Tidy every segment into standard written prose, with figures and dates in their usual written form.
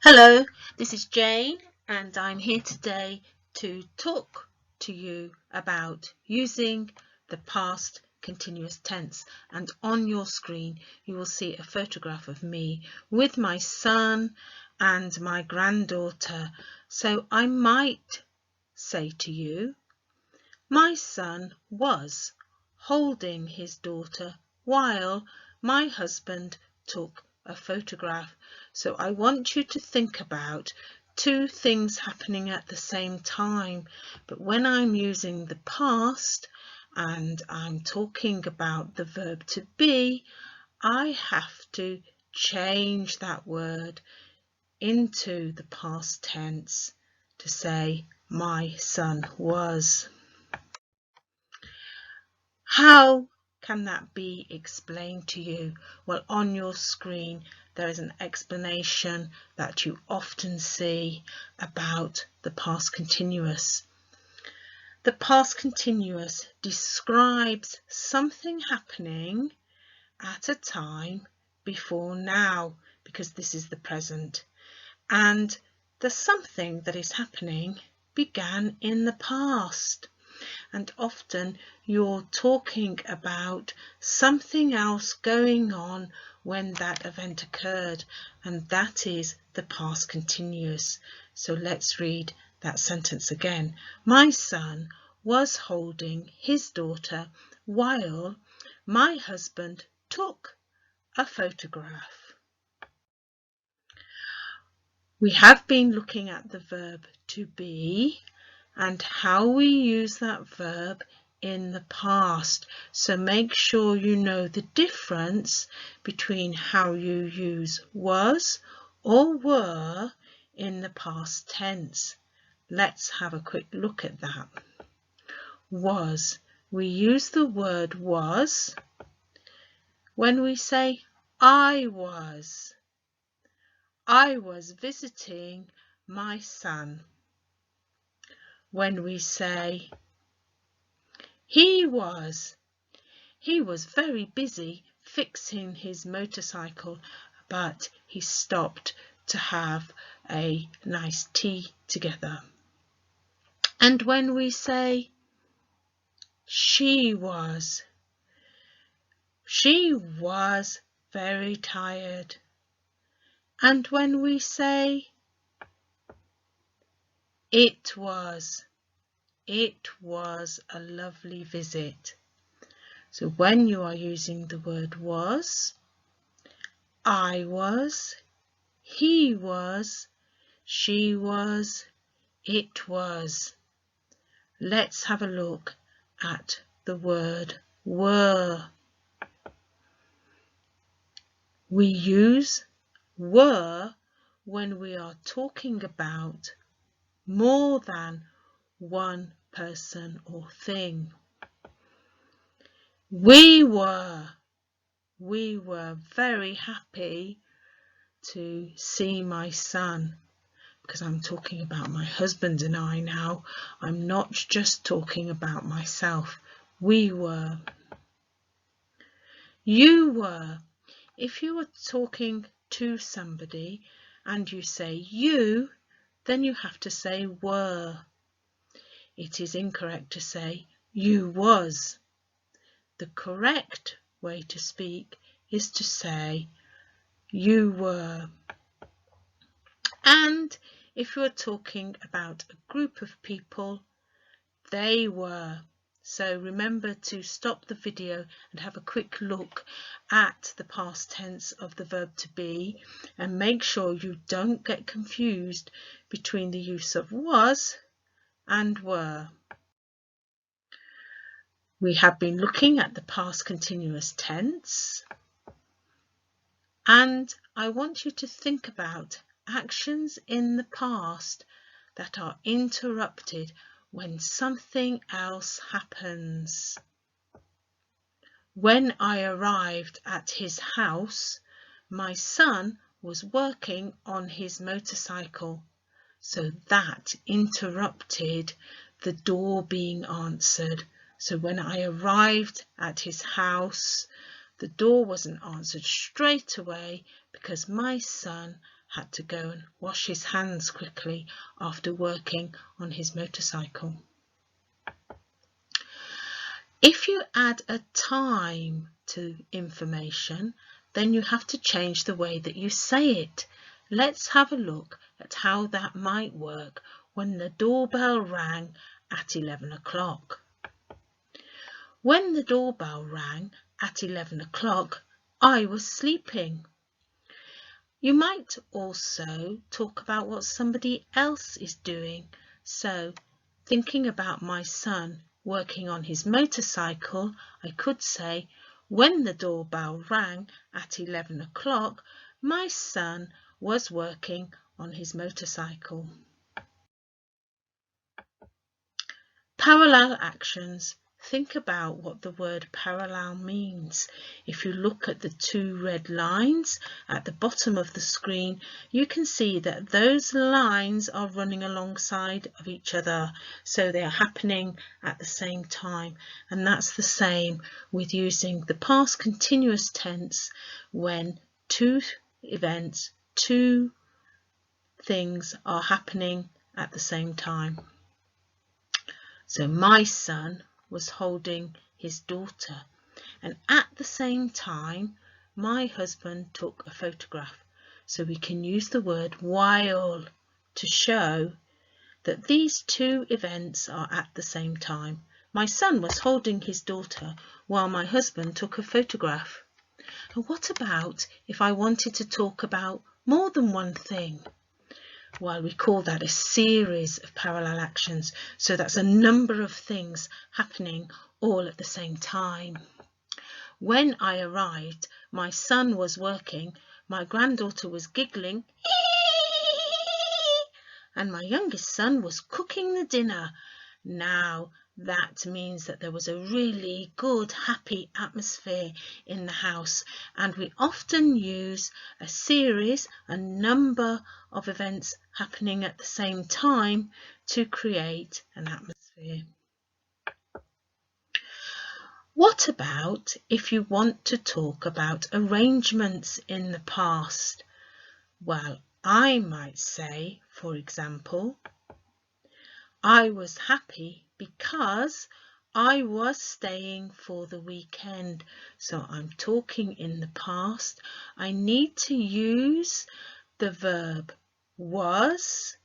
Hello, this is Jane and I'm here today to talk to you about using the past continuous tense. And on your screen you will see a photograph of me with my son and my granddaughter. So I might say to you, my son was holding his daughter while my husband took a photograph. So I want you to think about two things happening at the same time, but when I'm using the past and I'm talking about the verb to be, I have to change that word into the past tense to say my son was. How can that be explained to you? Well, on your screen there is an explanation that you often see about the past continuous. The past continuous describes something happening at a time before now, because this is the present, and the something that is happening began in the past. And often you're talking about something else going on when that event occurred, and that is the past continuous. So let's read that sentence again. My son was holding his daughter while my husband took a photograph. We have been looking at the verb to be and how we use that verb in the past. So make sure you know the difference between how you use was or were in the past tense. Let's have a quick look at that. Was. We use the word was when we say I was visiting my son. When we say he was very busy fixing his motorcycle, but he stopped to have a nice tea together. And when we say she was very tired. And when we say it was a lovely visit. So when you are using the word was, I was, he was, she was, it was. Let's have a look at the word were. We use were when we are talking about more than one person or thing. We were very happy to see my son, because I'm talking about my husband and I now. I'm not just talking about myself. We were. You were. If you are talking to somebody and you say you, then you have to say were. It is incorrect to say you was. The correct way to speak is to say you were. And if you're talking about a group of people, they were. So remember to stop the video and have a quick look at the past tense of the verb to be, and make sure you don't get confused between the use of was and were. We have been looking at the past continuous tense, and I want you to think about actions in the past that are interrupted when something else happens. When I arrived at his house, my son was working on his motorcycle, so that interrupted the door being answered. So when I arrived at his house, the door wasn't answered straight away because my son had to go and wash his hands quickly after working on his motorcycle. If you add a time to information, then you have to change the way that you say it. Let's have a look at how that might work when the doorbell rang at 11 o'clock. When the doorbell rang at 11 o'clock, I was sleeping. You might also talk about what somebody else is doing. So, thinking about my son working on his motorcycle, I could say, when the doorbell rang at 11 o'clock, my son was working on his motorcycle. Parallel actions. Think about what the word parallel means. If you look at the two red lines at the bottom of the screen, you can see that those lines are running alongside of each other, so they are happening at the same time. And that's the same with using the past continuous tense when two events, two things are happening at the same time. So my son was holding his daughter, and at the same time my husband took a photograph. So we can use the word while to show that these two events are at the same time. My son was holding his daughter while my husband took a photograph. And what about if I wanted to talk about more than one thing? Well, we call that a series of parallel actions. So that's a number of things happening all at the same time. When I arrived, my son was working, my granddaughter was giggling, and my youngest son was cooking the dinner. Now, that means that there was a really good, happy atmosphere in the house, and we often use a series, a number of events happening at the same time to create an atmosphere. What about if you want to talk about arrangements in the past? Well, I might say, for example, I was happy because I was staying for the weekend. So I'm talking in the past. I need to use the verb was.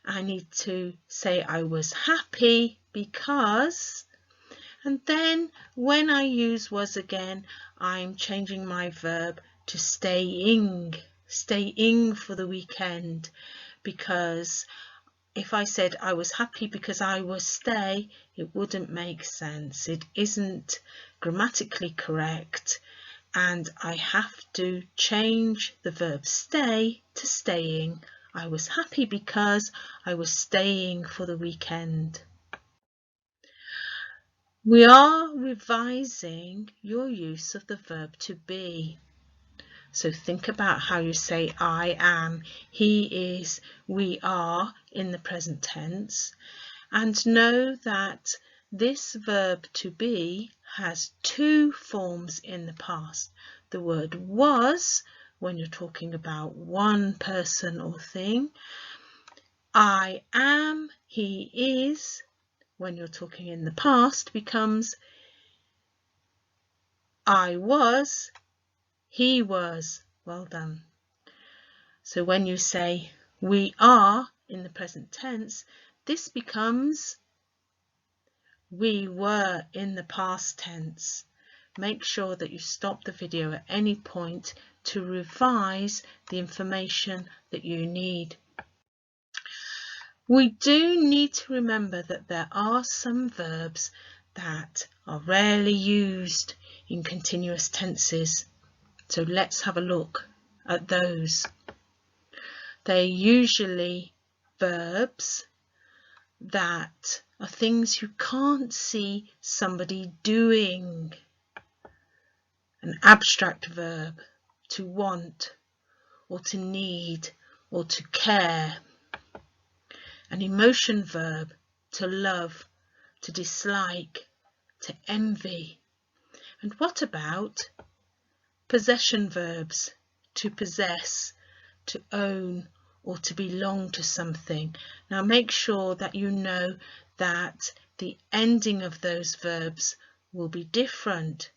I need to say I was happy because. And then when I use was again, I'm changing my verb to staying for the weekend, because if I said I was happy because I was stay, it wouldn't make sense. It isn't grammatically correct, and I have to change the verb stay to staying. I was happy because I was staying for the weekend. We are revising your use of the verb to be. So think about how you say I am, he is, we are in the present tense, and know that this verb to be has two forms in the past. The word was when you're talking about one person or thing. I am, he is, when you're talking in the past, becomes I was, he was. Well done. So when you say we are in the present tense, this becomes we were in the past tense. Make sure that you stop the video at any point to revise the information that you need. We do need to remember that there are some verbs that are rarely used in continuous tenses. So let's have a look at those. They're usually verbs that are things you can't see somebody doing. An abstract verb, to want, or to need, or to care. An emotion verb, to love, to dislike, to envy. And what about possession verbs, to possess, to own, or to belong to something. Now make sure that you know that the ending of those verbs will be different.